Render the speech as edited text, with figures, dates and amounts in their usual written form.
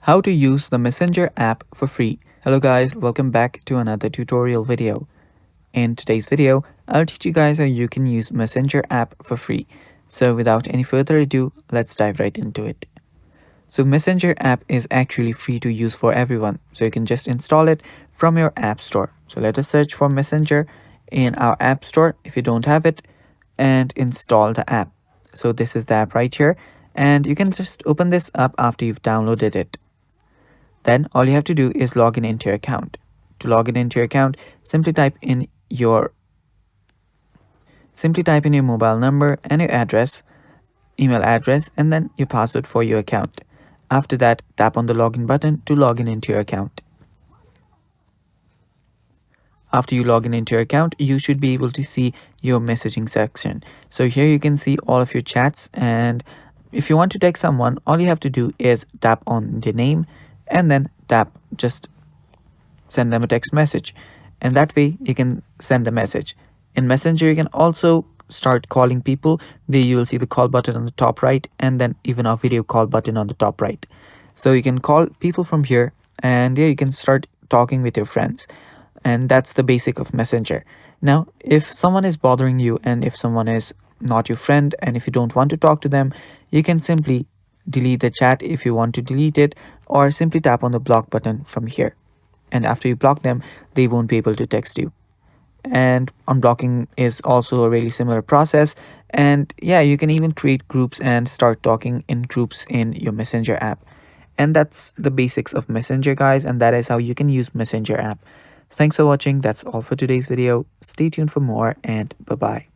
How to use the Messenger app for free. Hello guys, welcome back to another tutorial video. In today's video, I'll teach you guys how you can use Messenger app for free. So without any further ado, let's dive right into it. So Messenger app is actually free to use for everyone. So you can just install it from your app store. So let us search for Messenger in our app store if you don't have it and install the app. So this is the app right here, and you can just open this up after you've downloaded it. Then all you have to do is log in into your account. To log in into your account, simply type in your mobile number and your address, email address, and then your password for your account. After that, tap on the login button to log in into your account. After you log in into your account, you should be able to see your messaging section. So here you can see all of your chats, and if you want to text someone, all you have to do is tap on the name and then just send them a text message, and that way you can send a message. In Messenger, you can also start calling people. There you will see the call button on the top right, and then even a video call button on the top right. So you can call people from here, and yeah, you can start talking with your friends. And that's the basic of Messenger. Now, if someone is bothering you and if someone is not your friend and if you don't want to talk to them, you can simply delete the chat if you want to delete it, or simply tap on the block button from here. And after you block them, they won't be able to text you. And unblocking is also a really similar process. And yeah, you can even create groups and start talking in groups in your Messenger app. And that's the basics of Messenger, guys, and that is how you can use Messenger app. Thanks for watching. That's all for today's video. Stay tuned for more, and bye bye.